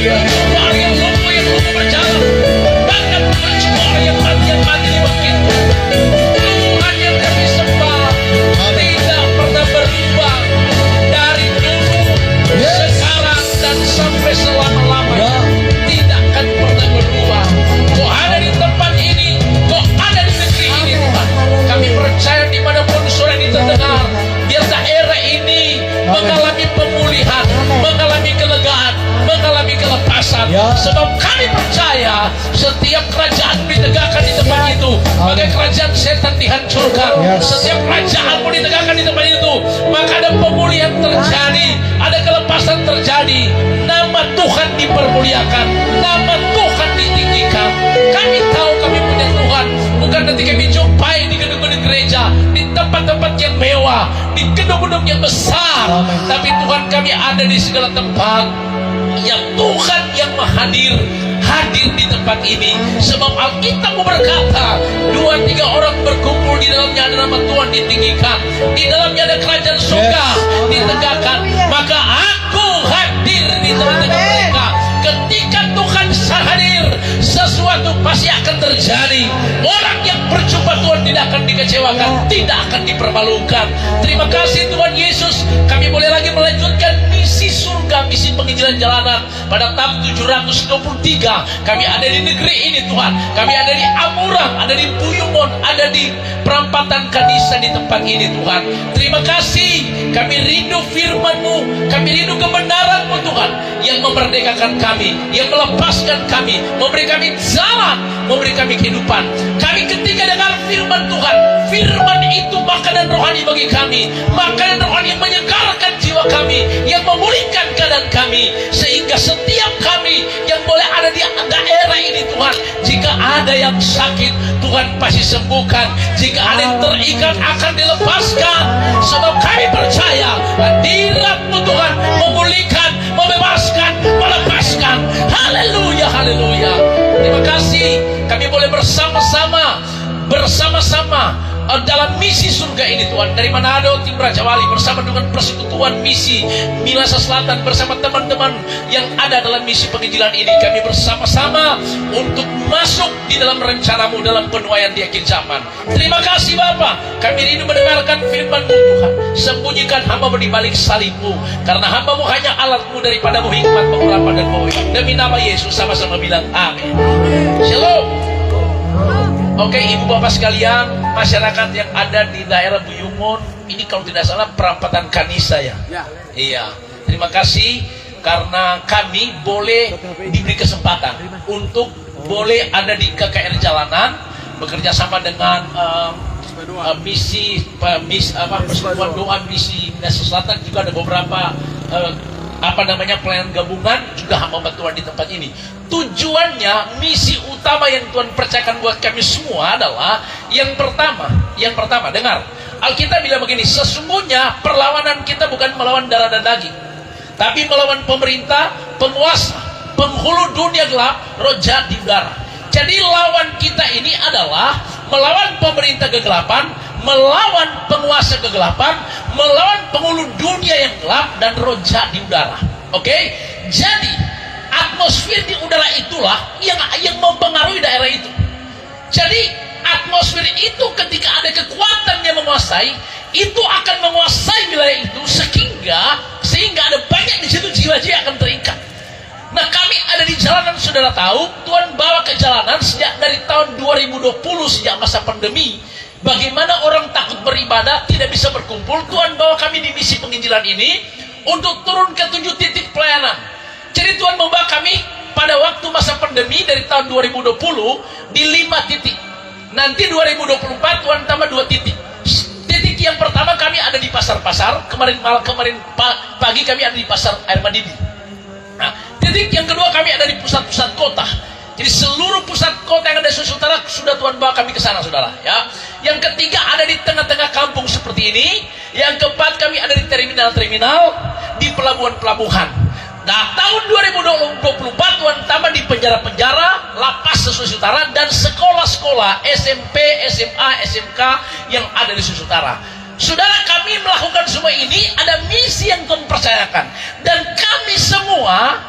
Orang yang lumpuh berjalan. Bahkan semua orang yang mati dibangkitkan. Tuhan yang kami sembah tidak pernah berubah dari dulu, sekarang dan sampai selama-lamanya. Tidak akan pernah berubah. Kau ada di tempat ini, kau ada di negeri ini Tuhan. Kami percaya dimanapun suara ini terdengar, biar daerah ini mengalami pemulihan, mengalami kelegaan, mengalami kelepasan. Sebab kami percaya setiap kerajaan ditegakkan di tempat itu, maka kerajaan setan dihancurkan. Setiap kerajaanmu ditegakkan di tempat itu, maka ada pemulihan terjadi, ada kelepasan terjadi. Nama Tuhan dipermuliakan, nama Tuhan ditinggikan. Kami tahu kami punya Tuhan bukan ketika kami jumpai di gedung-gedung gereja, di tempat-tempat yang mewah, di gedung-gedung yang besar, tapi Tuhan kami ada di segala tempat. Yang Tuhan yang hadir di tempat ini. Sebab Alkitab berkata, 2-3 orang berkumpul di dalamnya ada nama Tuhan ditinggikan, di dalamnya ada kerajaan surga ditegakkan. Maka aku hadir di tengah-tengah mereka. Ketika Tuhan hadir, sesuatu pasti akan terjadi. Orang yang berjumpa Tuhan tidak akan dikecewakan, tidak akan dipermalukan. Terima kasih Tuhan Yesus. Kami boleh lagi melanjutkan misi surga, misi penginjilan jalanan. Pada tahun 723 kami ada di negeri ini Tuhan. Kami ada di Amurang, ada di Buyumon, ada di Perampatan Kanisa di tempat ini Tuhan. Terima kasih. Kami rindu firman-Mu, kami rindu kebenaran-Mu Tuhan, yang memerdekakan kami, yang melepaskan kami, memberi kami jalan, memberi kami kehidupan. Kami ketika dengar firman Tuhan, firman itu makanan rohani bagi kami, makanan rohani yang menyegarkan jiwa kami, yang memulihkan keadaan kami, sehingga setiap kami yang boleh ada di daerah ini Tuhan, jika ada yang sakit Tuhan pasti sembuhkan, jika ada yang terikat akan dilepaskan. Sebab kami percaya hadirat-Mu Tuhan memulihkan, membebaskan, melepaskan. Haleluya, haleluya. Terima kasih kami boleh bersama-sama dalam misi surga ini Tuhan. Dari Manado, tim Raja Wali, bersama dengan persekutuan misi Minahasa Selatan, bersama teman-teman yang ada dalam misi penginjilan ini, kami bersama-sama untuk masuk di dalam rencana-Mu dalam penuaian di akhir zaman. Terima kasih Bapa. Kami rindu mendengarkan firman-Mu Tuhan. Sembunyikan hamba-Mu di balik salib-Mu, karena hamba-Mu hanya alat-Mu daripada-Mu hikmat, pengurapan dan pemulihan. Demi nama Yesus sama-sama bilang amin. Shalom. Oke, ibu bapak sekalian, masyarakat yang ada di daerah Buyumon, ini kalau tidak salah Perampatan Kanisa ya. Iya. Terima kasih karena kami boleh diberi kesempatan untuk boleh ada di KKR Jalanan, bekerja sama dengan persekutuan doa misi Minahasa Selatan. Juga ada beberapa pelayanan gabungan, juga hamba Tuhan di tempat ini. Tujuannya, misi utama yang Tuhan percayakan buat kami semua adalah yang pertama, dengar. Alkitab bilang begini, sesungguhnya perlawanan kita bukan melawan darah dan daging, tapi melawan pemerintah, penguasa, penghulu dunia gelap, roh jahat di udara. Jadi lawan kita ini adalah melawan pemerintah kegelapan, melawan penguasa kegelapan, melawan penghulu dunia yang gelap dan roh jahat di udara. Oke? Jadi atmosfer di udara itulah yang mempengaruhi daerah itu. Jadi atmosfer itu ketika ada kekuatan yang menguasai, itu akan menguasai wilayah itu sehingga ada banyak di situ jiwa-jiwa akan terikat. Nah, kami ada di jalanan, saudara tahu, Tuhan bawa ke jalanan sejak dari tahun 2020, sejak masa pandemi. Bagaimana orang takut beribadah, tidak bisa berkumpul, Tuhan bawa kami di misi penginjilan ini untuk turun ke 7 titik pelayanan. Jadi Tuhan membawa kami pada waktu masa pandemi dari tahun 2020 di 5 titik. Nanti 2024 Tuhan tambah 2 titik. Titik yang pertama kami ada di pasar-pasar. Kemarin pagi kami ada di pasar Air Madidi. Nah, titik yang kedua kami ada di pusat-pusat kota. Jadi seluruh pusat kota yang ada di Sulawesi Utara sudah Tuhan bawa kami ke sana, saudara. Ya. Yang ketiga ada di tengah-tengah kampung seperti ini. Yang keempat kami ada di terminal-terminal, di pelabuhan-pelabuhan. Nah, tahun 2024 Tuhan tambah di penjara-penjara, lapas Sulawesi Utara, dan sekolah-sekolah SMP, SMA, SMK yang ada di Sulawesi Utara. Saudara, kami melakukan semua ini, ada misi yang Tuhan percayakan. Dan kami semua,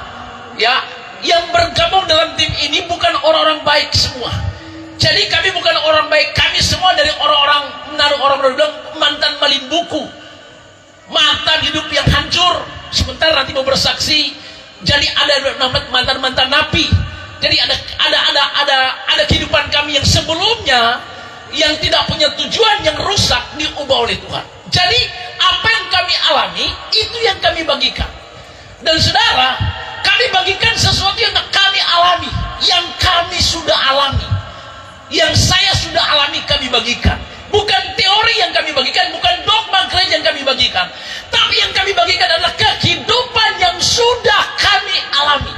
ya, yang bergabung dalam tim ini bukan orang-orang baik semua. Jadi kami bukan orang baik, kami semua dari orang-orang bilang mantan malin buku, mantan hidup yang hancur. Sebentar nanti mau bersaksi. Jadi ada mantan napi. Jadi ada kehidupan kami yang sebelumnya yang tidak punya tujuan, yang rusak, diubah oleh Tuhan. Jadi apa yang kami alami itu yang kami bagikan. Dan saudara, kami bagikan sesuatu yang kami alami, yang kami sudah alami, yang saya sudah alami kami bagikan. Bukan teori yang kami bagikan, bukan dogma gereja yang kami bagikan, tapi yang kami bagikan adalah kehidupan yang sudah kami alami.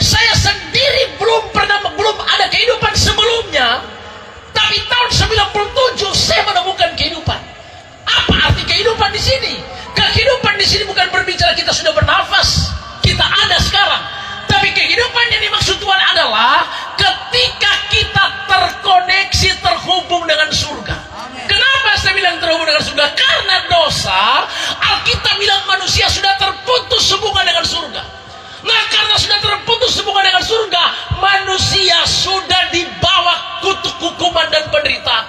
Saya sendiri belum ada kehidupan sebelumnya, tapi tahun 97 saya menemukan kehidupan. Apa arti kehidupan di sini? Kehidupan di sini bukan berbicara kita sudah bernafas, kita ada sekarang. Tapi kehidupan yang dimaksud Tuhan adalah ketika kita terkoneksi, terhubung dengan surga. Kenapa saya bilang terhubung dengan surga? Karena dosa, Alkitab bilang manusia sudah terputus hubungan dengan surga. Nah, karena sudah terputus hubungan dengan surga, manusia sudah dibawa kutuk hukuman dan penderitaan.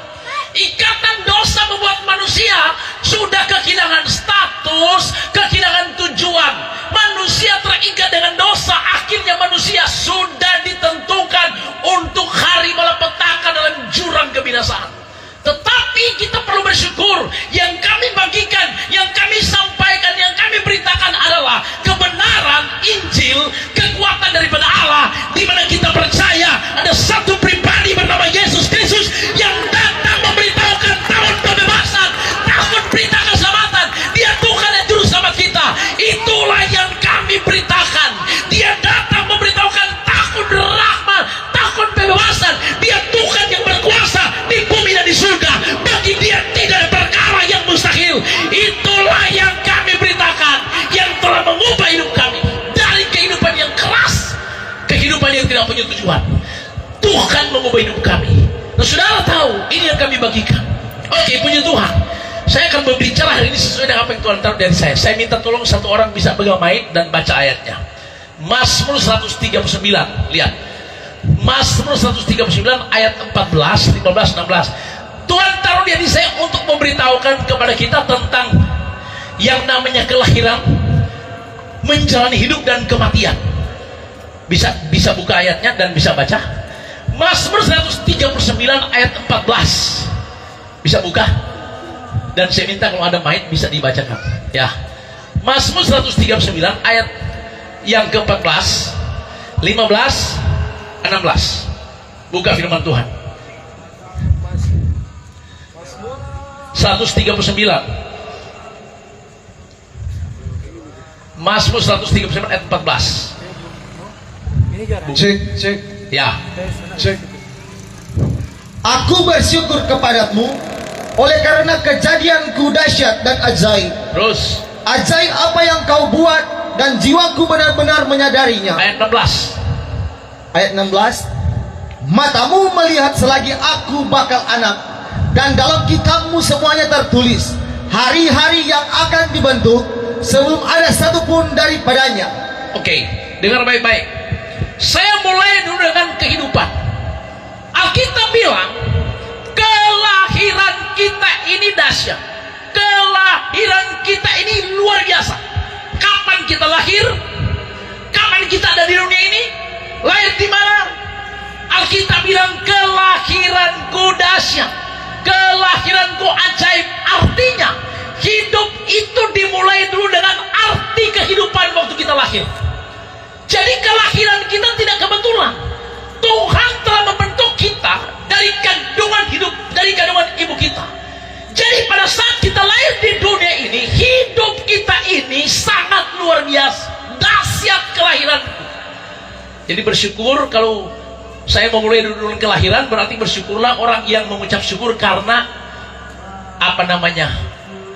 Ikatan dosa membuat manusia sudah kehilangan status, kehilangan tujuan. Manusia terikat dengan dosa, akhirnya manusia sudah ditentukan untuk hari malapetaka dalam jurang kebinasaan. Tetapi kita perlu bersyukur, yang kami bagikan, yang kami sampaikan, yang kami beritakan adalah kebenaran Injil, kekuatan daripada Allah, di mana kita percaya ada satu pribadi bernama Yesus Kristus yang datang memberitahukan tahun pembebasan, tahun berita keselamatan. Dia Tuhan dan Juru Selamat kita. Itulah yang kami beritakan. Dia datang memberitahukan tahun rahmat, tahun pembebasan. Dia Tuhan yang berkuasa di bumi dan di surga. Bagi Dia tidak ada perkara yang mustahil. Itulah yang kami beritakan, yang telah mengubah hidup kami dari kehidupan yang keras, kehidupan yang tidak punya tujuan. Tuhan mengubah hidup kami. Nah, saudara tahu, ini yang kami bagikan. Oke, puji Tuhan. Saya akan berbicara hari ini sesuai dengan apa yang Tuhan taruh dari saya. Saya minta tolong satu orang bisa pegang mic dan baca ayatnya. Mazmur 139. Lihat. Mazmur 139 ayat 14, 15, 16. Tuhan taruh di saya untuk memberitahukan kepada kita tentang yang namanya kelahiran, menjalani hidup dan kematian. Bisa buka ayatnya dan bisa baca. Mazmur 139 ayat 14. Bisa buka? Dan saya minta kalau ada mic bisa dibacakan. Ya. Mazmur 139 ayat yang ke-14, 15, 16. Buka firman Tuhan. 139. Mazmur 139 ayat 14. Cek. Ya. Cek. Aku bersyukur kepadamu oleh karena kejadianku dahsyat dan ajaib. Terus. Ajaib apa yang kau buat dan jiwaku benar-benar menyadarinya. Ayat 16. Ayat 16. Matamu melihat selagi aku bakal anak, dan dalam kitabmu semuanya tertulis hari-hari yang akan dibentuk sebelum ada satupun daripadanya. Oke, dengar baik-baik. Saya mulai dulu dengan kehidupan. Alkitab bilang kelahiran kita ini dahsyat, kelahiran kita ini luar biasa. Kapan kita lahir? Kapan kita ada di dunia ini? Lahir di mana? Alkitab bilang kelahiranku dahsyat, kelahiranku ajaib. Artinya hidup itu dimulai dulu dengan arti kehidupan waktu kita lahir. Jadi kelahiran kita tidak kebetulan. Tuhan telah membentuk kita dari kandungan hidup, dari kandungan ibu kita. Jadi pada saat kita lahir di dunia ini, hidup kita ini sangat luar biasa, dahsyat kelahiranku. Jadi bersyukur kalau saya memulai dulu kelahiran, berarti bersyukurlah orang yang mengucap syukur karena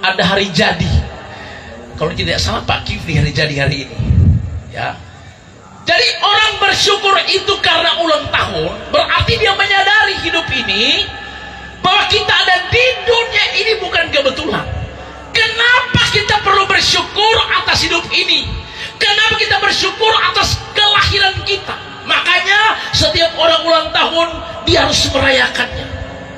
ada hari jadi. Kalau tidak salah Pak Kifli hari jadi hari ini. Ya. Jadi orang bersyukur itu karena ulang tahun, berarti dia menyadari hidup ini bahwa kita ada di dunia ini bukan kebetulan. Kenapa kita perlu bersyukur atas hidup ini? Kenapa kita bersyukur atas kelahiran kita? Makanya setiap orang ulang tahun dia harus merayakannya.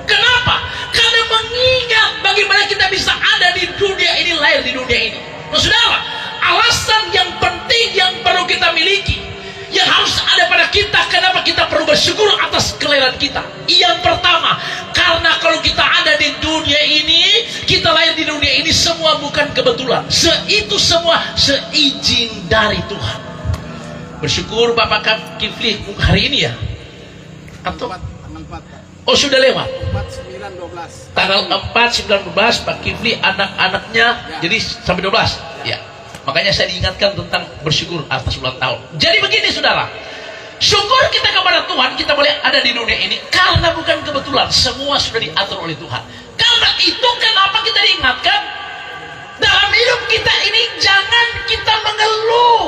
Kenapa? Karena mengingat bagaimana kita bisa ada di dunia ini, lahir di dunia ini. Nah, saudara, alasan yang penting yang perlu kita miliki, yang harus ada pada kita, kenapa kita perlu bersyukur atas kelahiran kita. Yang pertama, karena kalau kita ada di dunia ini, kita lahir di dunia ini, semua bukan kebetulan. Itu semua seizin dari Tuhan. Bersyukur Bapak Kifli hari ini ya? Atau? Oh, sudah lewat? 4, 9, 12. Tanggal 4, 9, 12 Pak Kifli anak-anaknya Ya. jadi sampai 12 ya. Makanya saya diingatkan tentang bersyukur atas ulang tahun. Jadi begini saudara, syukur kita kepada Tuhan, kita boleh ada di dunia ini karena bukan kebetulan, semua sudah diatur oleh Tuhan. Karena itu kenapa kita diingatkan dalam hidup kita ini, jangan kita mengeluh,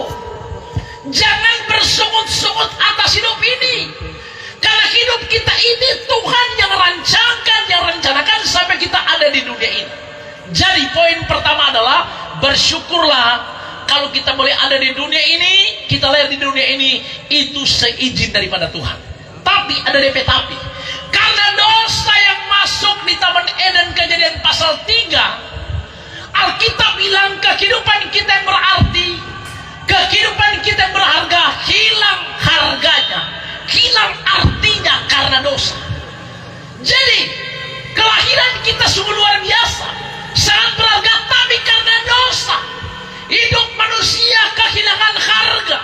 jangan bersungut-sungut atas hidup ini. Karena hidup kita ini Tuhan yang rancangkan, yang rencanakan sampai kita ada di dunia ini. Jadi poin pertama adalah bersyukurlah kalau kita boleh ada di dunia ini, kita lahir di dunia ini, itu seizin daripada Tuhan. Tapi ada DP tapi. Karena dosa yang masuk di Taman Eden, Kejadian pasal 3, Alkitab bilang kehidupan kita yang berarti, kehidupan kita yang berharga, hilang harganya, hilang artinya karena dosa. Jadi kelahiran kita sungguh luar biasa, sangat berharga, tapi karena dosa hidup manusia kehilangan harga.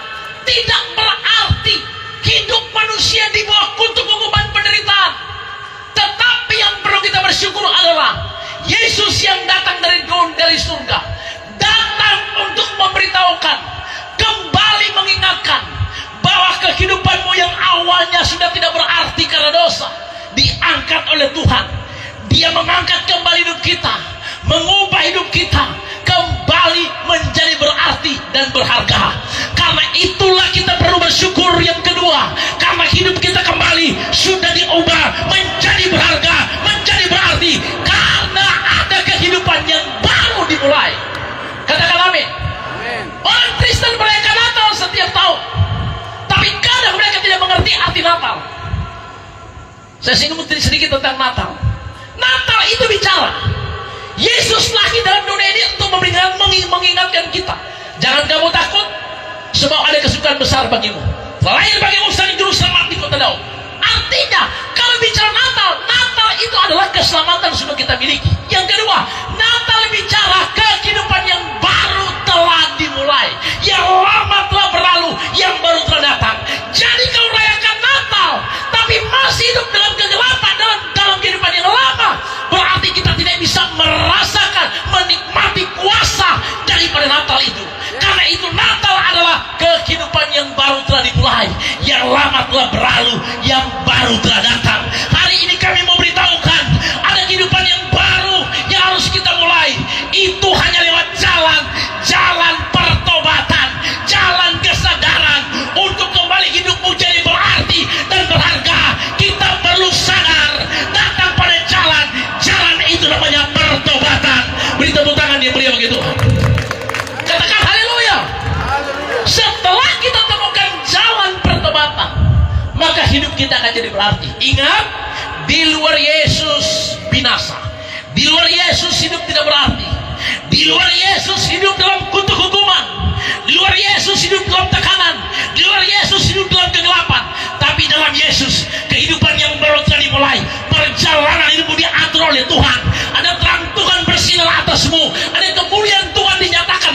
Tidak berarti hidup manusia di bawah kutuk hukuman penderitaan. Tetapi yang perlu kita bersyukur adalah Yesus yang datang dari surga, datang untuk memberitahukan, kembali mengingatkan bahwa kehidupanmu yang awalnya sudah tidak berarti karena dosa, diangkat oleh Tuhan. Dia mengangkat kembali hidup kita, mengubah hidup kita kembali menjadi berarti dan berharga. Karena itulah kita perlu bersyukur. Yang kedua, karena hidup kita kembali sudah diubah menjadi berharga, menjadi berarti, karena ada kehidupan yang baru dimulai. Katakan amin. Orang Kristen merayakan Natal setiap tahun, tapi kadang mereka tidak mengerti arti Natal. Saya singgung sedikit tentang Natal. Natal itu bicara Yesus lahir dalam dunia ini untuk mengingatkan kita, jangan kamu takut, sebab ada kesukaan besar bagimu. Lahir bagimu sang juru selamat di kota Daud. Artinya kalau bicara Natal, Natal itu adalah keselamatan sudah kita miliki. Yang kedua, Natal bicara kehidupan yang baru telah dimulai, yang lama telah berlalu, yang baru telah datang. Jadi kalau rayakan Natal tapi masih hidup dalam kegelapan, dalam kehidupan yang lama, berarti kita tidak bisa merasakan, menikmati kuasa daripada Natal itu. Karena itu Natal adalah kehidupan yang baru telah dimulai, yang lama telah berlalu, yang baru telah datang. Hari ini kami mau beritahukan ada kehidupan yang baru yang harus kita mulai. Itu hanya lewat jalan pertobatan, jalan kesadaran untuk kembali hidupmu jadi berarti dan berharga. Kita perlu sadar, datang pada jalan itu namanya pertobatan. Beri tepuk tangan dia beliau begitu. Katakan haleluya. Setelah kita temukan jalan pertobatan, maka hidup kita akan jadi berarti. Ingat, di luar Yesus binasa, di luar Yesus hidup tidak berarti, di luar Yesus hidup dalam kutuk hukuman, di luar Yesus hidup dalam tekanan, di luar Yesus hidup dalam kegelapan. Tapi dalam Yesus kehidupan yang baru telah dimulai, perjalanan hidupmu diatur oleh Tuhan. Ada terang Tuhan bersinar atasmu, ada kemuliaan Tuhan dinyatakan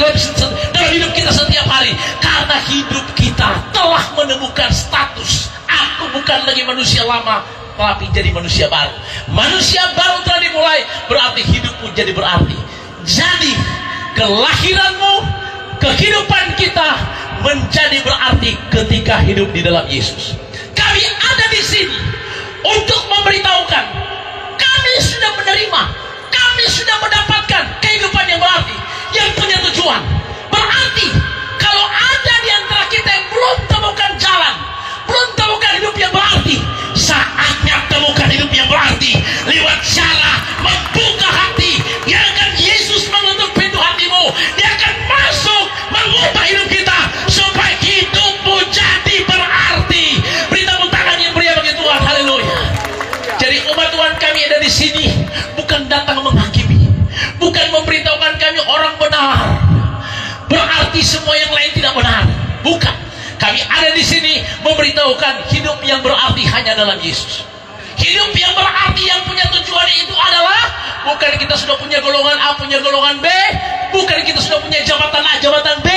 dalam hidup kita setiap hari. Karena hidup kita telah menemukan status, aku bukan lagi manusia lama, tapi jadi manusia baru. Manusia baru telah dimulai, berarti hidupmu jadi berarti. Jadi kelahiranmu, kehidupan kita menjadi berarti ketika hidup di dalam Yesus. Kami ada di sini untuk memberitahukan, kami sudah menerima, kami sudah mendapatkan kehidupan yang berarti, yang punya tujuan. Berarti kalau ada di antara kita yang belum temukan jalan, belum temukan hidup yang berarti, saatnya temukan hidup yang berarti lewat cara membuka hati. Biarkan Yesus menutup pintu hatimu, dia akan masuk mengubah hidup kita semua yang lain tidak benar. Bukan. Kami ada di sini memberitahukan hidup yang berarti hanya dalam Yesus. Hidup yang berarti yang punya tujuan itu adalah bukan kita sudah punya golongan A, punya golongan B, bukan kita sudah punya jabatan A, jabatan B,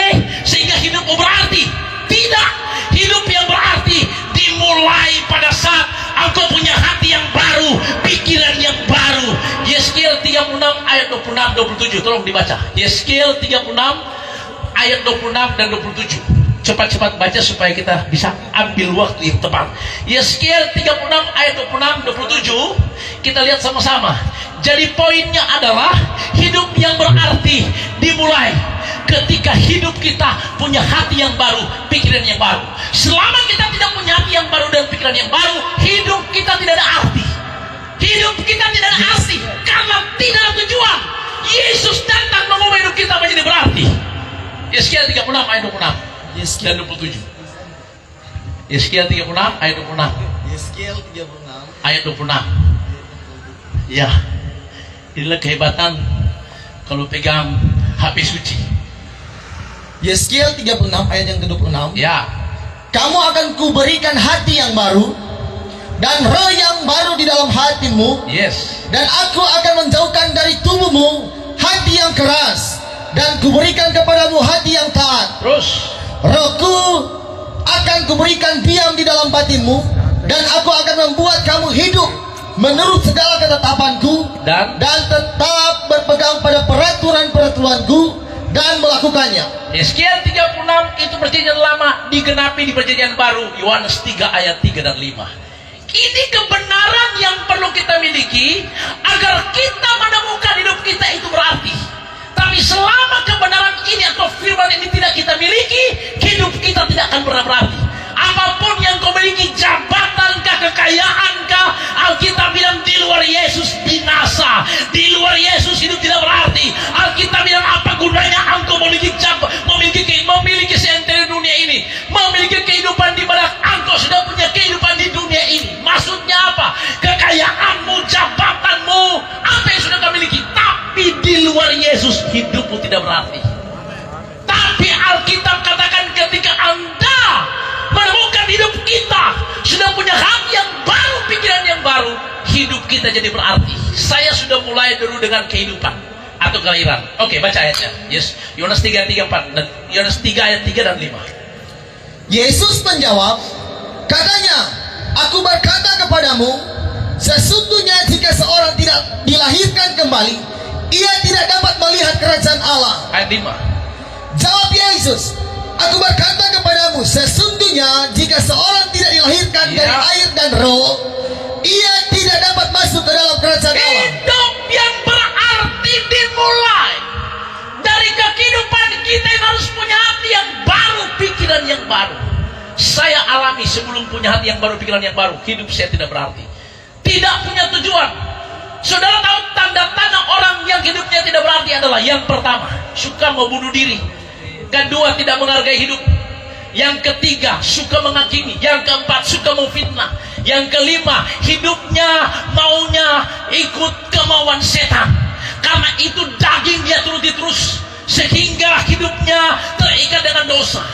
sehingga hidupmu berarti. Tidak. Hidup yang berarti dimulai pada saat engkau punya hati yang baru, pikiran yang baru. Yeskiel 36 ayat 26-27, tolong dibaca. Yeskiel 36 ayat 26 dan 27. Cepat-cepat baca supaya kita bisa ambil waktu yang tepat. Yeskiel 36 ayat 26-27, kita lihat sama-sama. Jadi poinnya adalah hidup yang berarti dimulai ketika hidup kita punya hati yang baru, pikiran yang baru. Selama kita tidak punya hati yang baru dan pikiran yang baru, hidup kita tidak ada arti. Hidup kita tidak ada arti karena tidak ada tujuan. Yesus datang mengubah hidup kita menjadi berarti. Yeskiel 36 ayat 26 dan 27. Yeskiel 36 ayat 26. Yeskiel 36 ayat 26. Ya, inilah kehebatan kalau pegang HP suci. Yeskiel 36 ayat yang ke-26. Ya, Kamu akan kuberikan hati yang baru dan roh yang baru di dalam hatimu, yes. dan aku akan menjauhkan dari tubuhmu hati yang keras, dan kuberikan kepadamu hati yang taat. Terus Rohku akan kuberikan diam di dalam batinmu, dan aku akan membuat kamu hidup menurut segala ketetapanku, dan tetap berpegang pada peraturan-peraturanku dan melakukannya. Yeskiel 36 itu perjanjian lama digenapi di perjanjian baru. Yohanes 3 ayat 3 dan 5. Ini kebenaran yang perlu kita miliki agar kita menemukan hidup kita itu berarti. Tapi selama kebenaran ini atau firman ini tidak kita miliki, hidup kita tidak akan pernah berarti. Apapun yang kau miliki, jabatankah, kekayaankah, Alkitab bilang di luar Yesus binasa. Di luar Yesus hidup tidak berarti. Alkitab bilang apa gunanya engkau memiliki seentero dunia ini, memiliki kehidupan di mana engkau sudah punya kehidupan di dunia ini. Maksudnya apa? Kekayaanmu, jabatanmu, apa yang sudah kau miliki, tapi di luar Yesus hidupmu tidak berarti. Tapi Alkitab katakan ketika Anda menemukan hidup kita sudah punya hati yang baru, pikiran yang baru, hidup kita jadi berarti. Saya sudah mulai dulu dengan kehidupan atau kelahiran. Oke, baca ayatnya. Yes, Yohanes 3 ayat 4 dan Yohanes 3 ayat 3 dan 5. Yesus menjawab, katanya, aku berkata kepadamu, sesungguhnya jika seorang tidak dilahirkan kembali, ia tidak dapat melihat kerajaan Allah. Ayat 5. Jawab Yesus, aku berkata kepadamu, sesungguhnya jika seorang tidak dilahirkan dari air dan roh, ia tidak dapat masuk ke dalam kerajaan Allah. Hidup yang berarti dimulai dari kehidupan kita yang harus punya hati yang baru, pikiran yang baru. Saya alami sebelum punya hati yang baru, pikiran yang baru, hidup saya tidak berarti, tidak punya tujuan. Saudara tahu tanda-tanda orang yang hidupnya tidak berarti adalah: yang pertama, suka membunuh diri; kedua, tidak menghargai hidup; yang ketiga, suka menghakimi; yang keempat, suka memfitnah; yang kelima, hidupnya maunya ikut kemauan setan. Karena itu daging dia turuti terus, sehingga hidupnya terikat dengan dosa.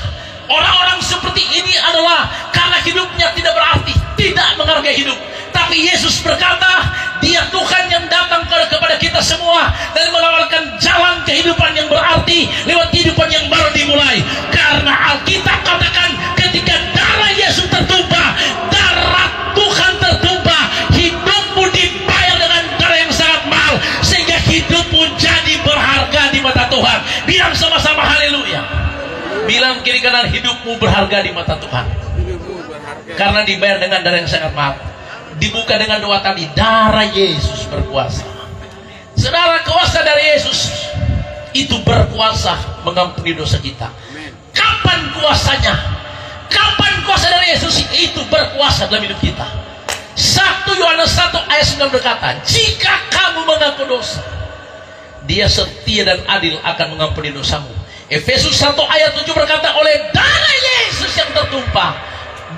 Orang-orang seperti ini adalah karena hidupnya tidak berarti, tidak menghargai hidup. Tapi Yesus berkata, Dia Tuhan yang datang kepada kita semua dan menawarkan jalan kehidupan yang berarti lewat kehidupan yang baru dimulai. Karena Alkitab katakan ketika darah Yesus tertumpah, darah Tuhan tertumpah, hidupmu dibayar dengan darah yang sangat mahal, sehingga hidupmu jadi berharga di mata Tuhan. Bilang sama-sama haleluya. Bilang kiri kanan, hidupmu berharga di mata Tuhan. Karena dibayar dengan darah yang sangat mahal. Dibuka dengan doa tadi, darah Yesus berkuasa. Saudara, kuasa dari Yesus itu berkuasa mengampuni dosa kita. Kapan kuasanya? Kapan kuasa dari Yesus itu berkuasa dalam hidup kita? 1 Yohanes 1 ayat 9 berkata, jika kamu mengaku dosa, Dia setia dan adil akan mengampuni dosamu. Efesus 1 ayat 7 berkata, oleh darah Yesus yang tertumpah,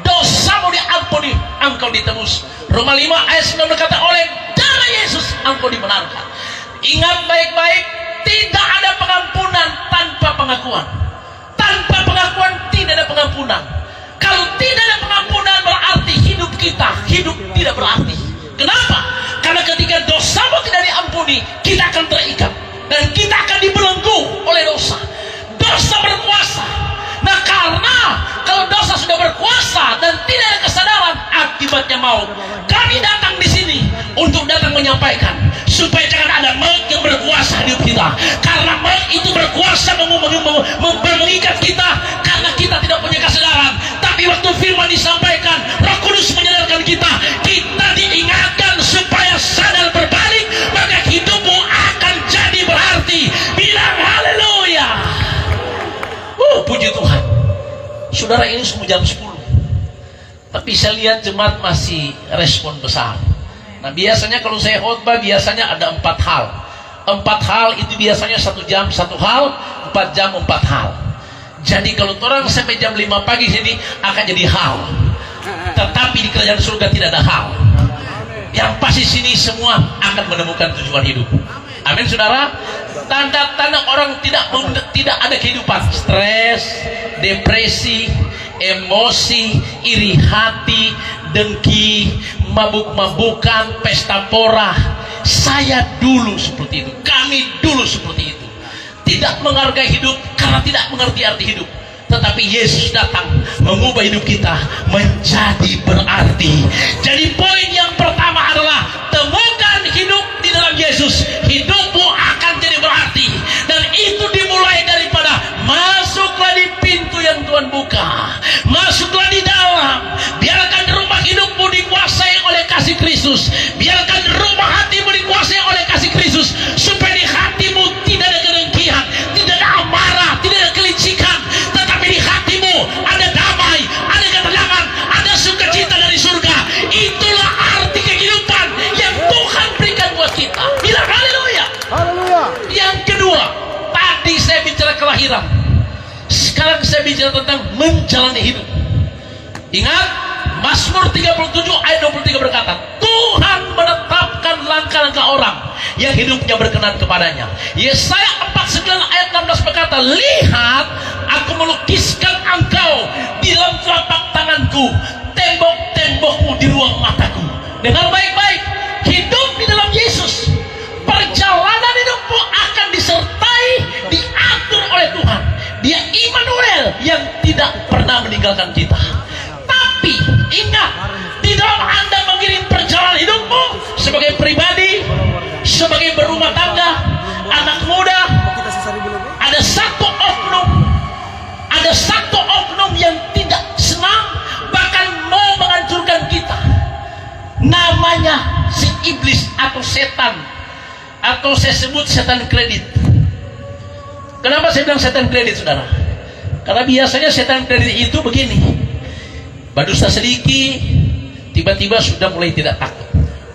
dosamu diampuni, engkau ditebus. Roma 5 ayat 9 berkata, oleh darah Yesus engkau dibenarkan. Ingat baik-baik, tidak ada pengampunan tanpa pengakuan. pengampunan. Kalau tidak ada pengampunan berarti hidup kita hidup tidak berarti. Kenapa? Karena ketika dosamu tidak diampuni, kita akan terikat dan kita akan dibelenggu oleh dosa. Dosa berkuasa. Nah, karena kalau dosa sudah berkuasa dan tidak ada kesadaran, akibatnya maut. Kami datang di sini untuk datang menyampaikan supaya jangan ada maut yang berkuasa di hidup kita. Karena maut itu berkuasa mengikat kita karena kita tidak punya kesadaran. Tapi waktu firman disampaikan, Roh Kudus menyadarkan kita, kita diingatkan supaya sadar berbalik, maka hidupmu akan jadi berarti. Bilang haleluya. Puji Tuhan. Saudara, ini sudah jam 10. Tapi saya lihat jemaat masih respon besar. Nah, biasanya kalau saya khotbah biasanya ada 4 hal. 4 hal itu biasanya 1 jam 1 hal, 4 jam 4 hal. Jadi kalau orang sampai jam 5 pagi sini akan jadi hal. Tetapi di kerajaan surga tidak ada hal. Yang pasti sini semua akan menemukan tujuan hidup. Amin, saudara. Tanda-tanda orang tidak ada kehidupan, stres, depresi, emosi, iri hati, dengki, mabuk-mabukan, pesta pora. Saya dulu seperti itu, kami dulu seperti itu. Tidak menghargai hidup karena tidak mengerti arti hidup. Tetapi Yesus datang mengubah hidup kita menjadi berarti. Jadi poin yang pertama adalah temukan hidup di dalam Yesus. Hidupmu akan jadi berarti. Dan itu dimulai daripada masuklah di pintu yang Tuhan buka. Masuklah di dalam. Biarkan rumah hidupmu dikuasai oleh kasih Kristus. Biarkan rumah hatimu dikuasai oleh kasih Kristus. Supaya di hatimu tidak ada kedengkian, tidak ada amarah, tidak ada kelicikan. Tetapi di hatimu ada damai, ada ketenangan, ada sukacita dari surga. Itulah arti kehidupan yang Tuhan berikan buat kita. Bilang haleluya. Haleluya. Yang kedua, tadi saya bicara kelahiran. Sekarang saya bicara tentang menjalani hidup. Ingat, Mazmur 37 ayat 23 berkata, Tuhan menetapkan langkah-langkah orang yang hidupnya berkenan kepadanya. Yesaya 49 ayat 16 berkata, lihat, aku melukiskan engkau di dalam telapak tanganku, tembok-tembokmu di ruang mataku. Dengar baik-baik, hidup di dalam Yesus, perjalanan hidupmu akan disertai, diatur oleh Tuhan. Dia Immanuel yang tidak pernah meninggalkan kita. Tapi ingat, di dalam Anda mengirim perjalanan hidupmu sebagai pribadi, sebagai berumah tangga, anak muda, ada satu oknum yang tidak senang, bahkan mau menghancurkan kita. Namanya si iblis atau setan, atau saya sebut setan kredit. Kenapa saya bilang setan kredit, saudara? Karena biasanya setan kredit itu begini, berdosa sedikit, tiba-tiba sudah mulai tidak takut.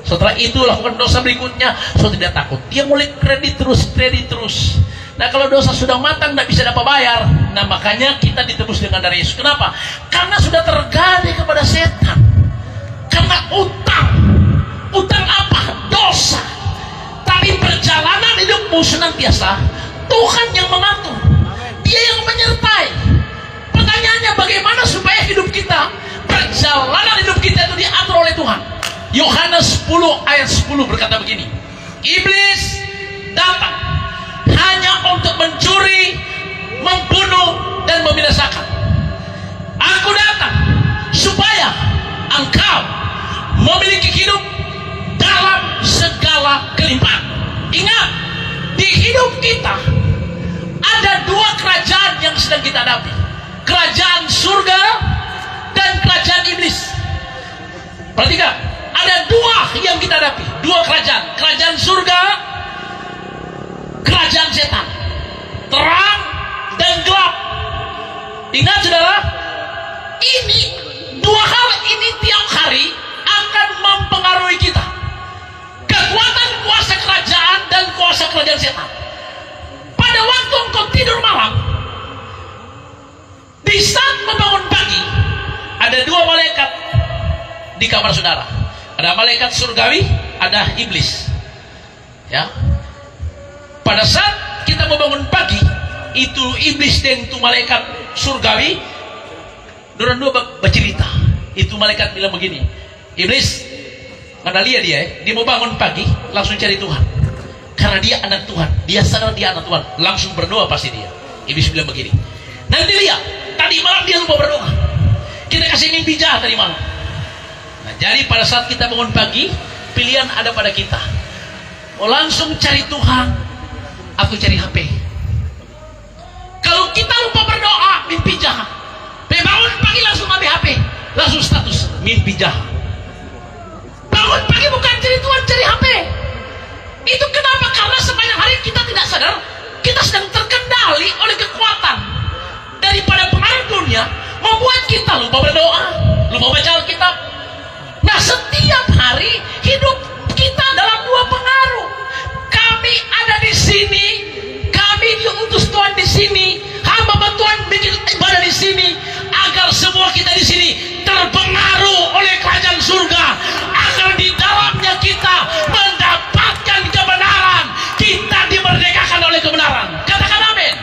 Setelah itu lakukan dosa berikutnya, sudah tidak takut. Dia mulai kredit terus. Nah, kalau dosa sudah matang, tidak bisa dapat bayar. Nah, makanya kita ditebus dengan darah Yesus. Kenapa? Karena sudah tergadai kepada setan. Karena utang apa? Dosa. Tapi perjalanan hidupmu senantiasa Tuhan yang mengatur. Dia yang menyertai. Pertanyaannya, bagaimana supaya hidup kita, perjalanan hidup kita itu diatur oleh Tuhan? Yohanes 10 ayat 10 berkata begini, iblis datang hanya untuk mencuri, membunuh, dan membinasakan. Aku datang supaya engkau memiliki hidup dalam segala kelimpahan. Ingat, di hidup kita ada 2 kerajaan yang sedang kita hadapi. Kerajaan surga dan kerajaan iblis. Perhatikan, ada 2 yang kita hadapi, 2 kerajaan. Kerajaan surga, kerajaan setan, terang dan gelap. Ingat, saudara, ini 2 hal ini tiap hari akan mempengaruhi kita. Kekuatan kuasa kerajaan dan kuasa kerajaan setan. Pada waktu engkau tidur malam, di saat membangun pagi, ada 2 malaikat di kamar saudara. Ada malaikat surgawi, ada iblis. Ya. Pada saat kita membangun pagi, itu iblis dan itu malaikat surgawi Dorang dua bercerita. Itu malaikat bilang begini, iblis, mana lihat dia mau bangun pagi langsung cari Tuhan, karena dia anak Tuhan, dia sadar dia anak Tuhan, langsung berdoa pasti dia. Iblis bilang begini, nanti lihat, tadi malam dia lupa berdoa, kita kasih mimpi jahat tadi malam. Nah, jadi pada saat kita bangun pagi, pilihan ada pada kita, mau langsung cari Tuhan atau cari HP. Kalau kita lupa berdoa, mimpi jahat. Bangun pagi langsung ambil HP, langsung status mimpi jahat. Bangun pagi bukan cari Tuhan, cari HP. Itu kenapa? Karena sepanjang hari kita tidak sadar kita sedang terkendali oleh kekuatan daripada pengaruh dunia, membuat kita lupa berdoa, lupa baca Alkitab. Nah, setiap hari hidup kita dalam dua pengaruh. Kami ada di sini, kami diutus Tuhan di sini, hamba Tuhan bikin ibadah di sini, agar semua kita di sini terpengaruh oleh kerajaan surga, agar di dalamnya kita mendapatkan kebenaran, kita dimerdekakan oleh kebenaran. Katakan amin.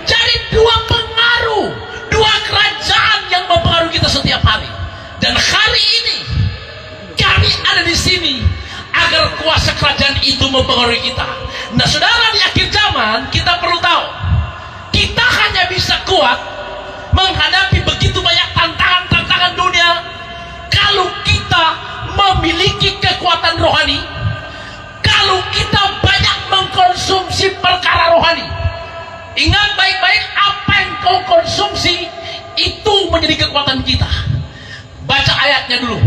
Jadi dua pengaruh, dua kerajaan yang mempengaruhi kita setiap hari. Dan hari ini kami ada di sini agar kuasa kerajaan itu mempengaruhi kita. Nah, saudara, di akhir zaman kita perlu tahu, kita hanya bisa kuat menghadapi begitu banyak tantangan-tantangan dunia kalau kita memiliki kekuatan rohani, kalau kita banyak mengkonsumsi perkara rohani. Ingat baik-baik, apa yang kau konsumsi itu menjadi kekuatan kita. Baca ayatnya dulu,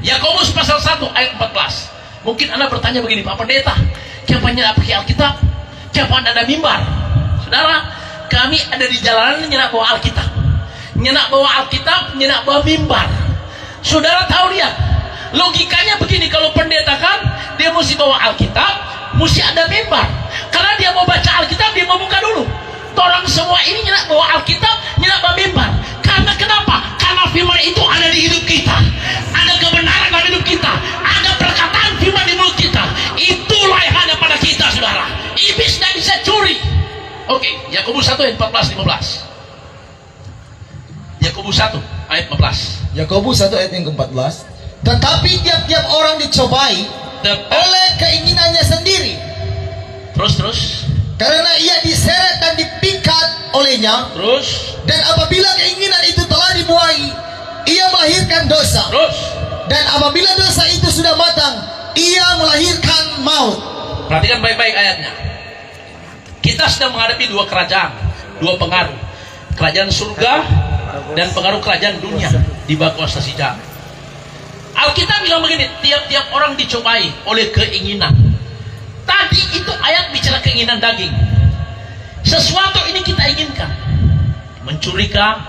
Yakobus pasal 1 ayat 14. Mungkin Anda bertanya begini, Pak Pendeta, kenapa Anda pakai Alkitab? Kenapa Anda ada mimbar? Saudara, kami ada di jalanan nyenak bawa Alkitab, nyenak bawa Alkitab, nyenak bawa mimbar. Saudara tahu lihat, logikanya begini, kalau pendeta kan dia mesti bawa Alkitab, mesti ada mimbar. Karena dia mau baca Alkitab, dia mau buka dulu. Tolong semua ini nyenak bawa Alkitab, nyenak bawa mimbar. Karena kenapa? Karena firman itu ada di hidup kita, ada kebenaran dalam hidup kita, ada perkataan firman di mulut kita. Itulah yang ada pada kita, saudara. Iblis tidak bisa curi. Oke, Yakobus 1 ayat 14-15. Yakobus 1 ayat 14. Yakobus 1 ayat yang ke-14. Tetapi tiap-tiap orang dicobai oleh keinginannya sendiri. Terus. Karena ia diseret dan dipikat olehnya. Terus. Dan apabila keinginan itu telah dibuai, ia melahirkan dosa. Terus. Dan apabila dosa itu sudah matang, ia melahirkan maut. Perhatikan baik-baik ayatnya. Kita sedang menghadapi dua kerajaan, dua pengaruh. Kerajaan surga dan pengaruh kerajaan dunia di bawah kuasa si jahat. Alkitab bilang begini, tiap-tiap orang dicobai oleh keinginan. Tadi itu ayat bicara keinginan daging. Sesuatu ini kita inginkan. Mencuri kah,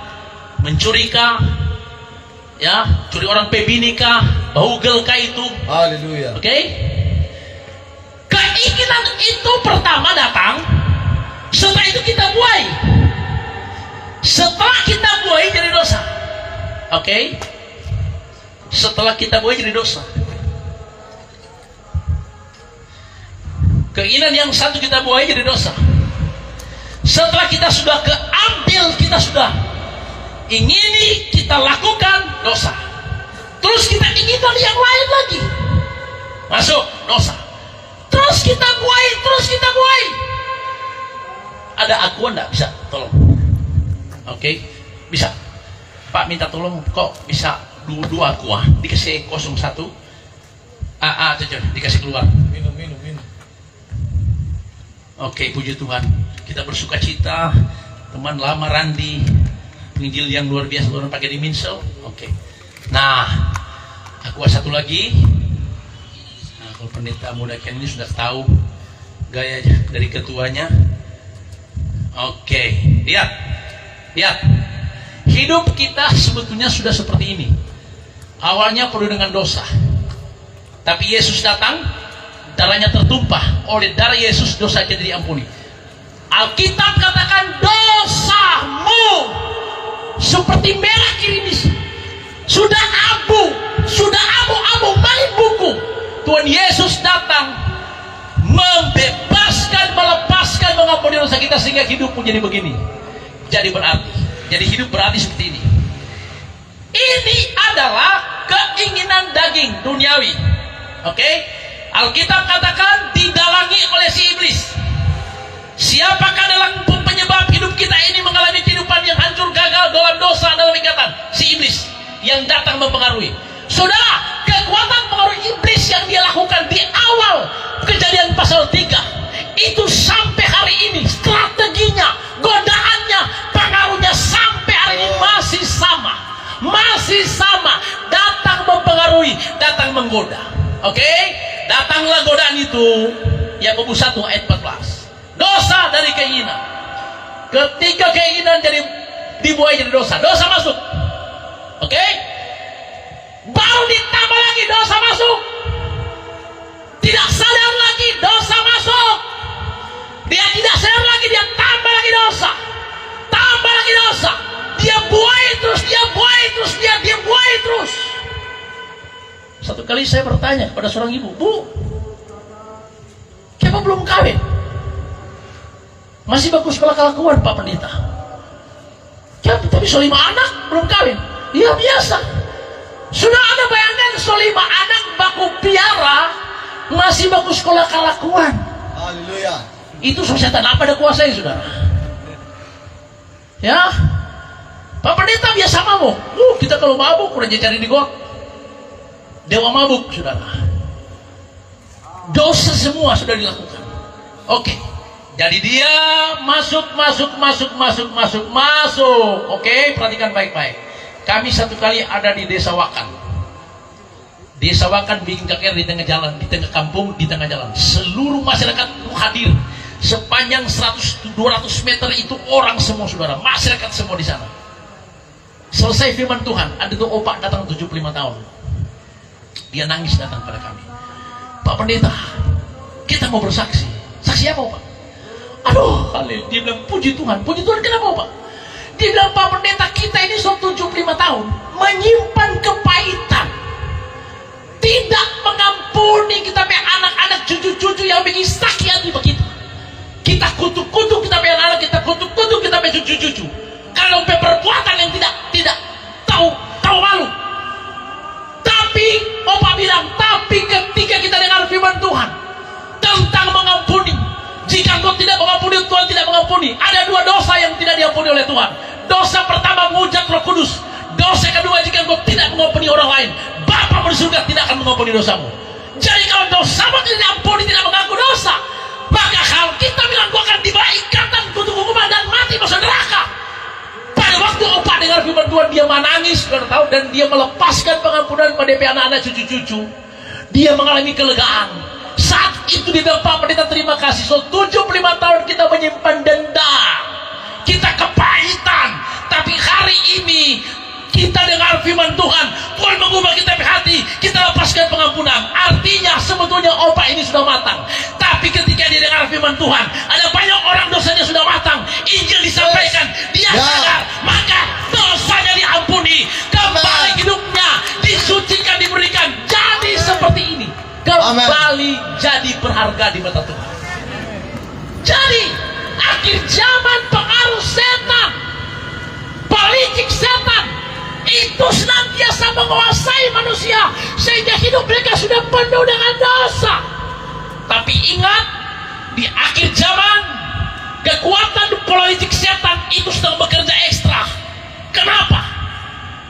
ya, curi orang pebini kah, bahugel kah itu. Haleluya. Oke? Keinginan itu pertama datang, setelah itu kita buai. Setelah kita buai jadi dosa. Oke? Setelah kita buai jadi dosa. Keinginan yang satu kita buai jadi dosa. Setelah kita sudah keambil, kita sudah ingini, kita lakukan dosa. Terus kita inginkan yang lain lagi, masuk dosa. Terus kita buai. Ada akuan enggak? Bisa tolong? Oke, bisa. Pak minta tolong, kok bisa dua aqua dikasih 01 cocok dikasih keluar. Minum. Oke, puji Tuhan. Kita bersuka cita, teman lama Randi, penginjil yang luar biasa, orang pakai di Minsel. Oke. Nah, aqua satu lagi. Nah, kalau pendeta muda Ken ini sudah tahu gayanya dari ketuanya. Oke, lihat. Hidup kita sebetulnya sudah seperti ini. Awalnya penuh dengan dosa, tapi Yesus datang, darahnya tertumpah. Oleh darah Yesus dosa kita diampuni. Alkitab katakan dosamu seperti merah kirimis, sudah abu-abu main buku. Tuhan Yesus datang membebaskan, melepaskan, mengampuni dosa kita sehingga hidup menjadi begini. Jadi hidup berarti seperti ini. Ini adalah keinginan daging duniawi. Oke? Alkitab katakan didalangi oleh si iblis. Siapakah dalam penyebab hidup kita ini mengalami kehidupan yang hancur, gagal, dalam dosa, dalam ikatan? Si iblis yang datang mempengaruhi. Saudara, kekuatan pengaruh iblis yang dia lakukan di awal Kejadian pasal 3 itu sampai hari ini, strateginya, godaannya, pengaruhnya sampai hari ini masih sama. Masih sama, datang mempengaruhi, datang menggoda. Oke? Datanglah godaan itu, Yakobus 1 ayat 14. Dosa dari keinginan. Ketika keinginan jadi dibuai jadi dosa, dosa masuk. Oke? Baru ditambah lagi dosa masuk. Tidak sadar lagi dosa masuk. Dia tidak sadar lagi, dia tambah lagi dosa. Tambah lagi dosa. Dia buai terus, dia buai terus, dia buai terus. Satu kali saya bertanya kepada seorang ibu, Bu, kenapa belum kawin? Masih bagus sekolah kelakuan Pak Pendeta. Tapi so 5 anak belum kawin. Iya biasa. Sudah ada bayangkan so 5 anak baku piara masih bagus sekolah kelakuan. Haleluya. Itu so setan apa ada kuasanya saudara? Ya. Pak Pendeta biasa mabuk. Kita kalau mabuk udah cari di got. Dewa mabuk saudara. Dosa semua sudah dilakukan. Oke. Jadi dia masuk. Oke, perhatikan baik-baik. Kami satu kali ada di Desa Wakan. Desa Wakan bikin KKR di tengah jalan, di tengah kampung, di tengah jalan. Seluruh masyarakat hadir. Sepanjang 100-200 meter itu orang semua saudara. Masyarakat semua di sana. Selesai firman Tuhan, ada tuh opak datang 75 tahun. Dia nangis datang pada kami. Pak Pendeta, kita mau bersaksi. Saksi apa Pak? Aduh, Halil. Dia bilang, puji Tuhan kenapa Pak? Dia bilang, Pak Pendeta, kita ini sudah 75 tahun menyimpan kepahitan, tidak mengampuni kita punya anak-anak, cucu-cucu yang bikin sakit hati begitu. Kita kutuk-kutuk kita punya anak, kita kutuk-kutuk kita punya cucu-cucu karena punya perbuatan yang tidak tahu malu. Tapi Opa bilang, tapi ketika kita dengar firman Tuhan tentang mengampuni, jika engkau tidak mengampuni, Tuhan tidak mengampuni. Ada 2 dosa yang tidak diampuni oleh Tuhan. Dosa pertama, menghujat Roh Kudus. Dosa kedua, jika engkau tidak mengampuni orang lain, Bapa di surga tidak akan mengampuni dosamu. Jadi kalau dosamu tidak diampuni, tidak mengaku dosa, maka kalau kita bilang kau akan diberi ikatan kutuk hukuman dan mati masuk neraka. Pada waktu Opa dengar firman Tuhan, dia menangis, saudara tahu, dan dia melepaskan pengampunan pada anak-anak cucu-cucu. Dia mengalami kelegaan. Saat itu dia bilang, Pak Pendeta terima kasih. So 75 tahun kita menyimpan dendam, kita kepahitan, tapi hari ini kita dengar firman Tuhan, Tuhan mengubah kita hati, kita lepaskan pengampunan. Artinya sebetulnya Opa ini sudah matang. Tapi ketika dia dengar firman Tuhan, ada banyak orang dosanya sudah matang, Injil disampaikan, dia sadar, maka dosanya diampuni, kembali hidupnya disucikan, diberikan, jadi seperti ini, kembali jadi berharga di mata Tuhan. Jadi akhir zaman pengaruh setan, politik setan itu senantiasa menguasai manusia sehingga hidup mereka sudah penuh dengan dosa. Tapi ingat, di akhir zaman kekuatan politik setan itu sedang bekerja ekstra. Kenapa?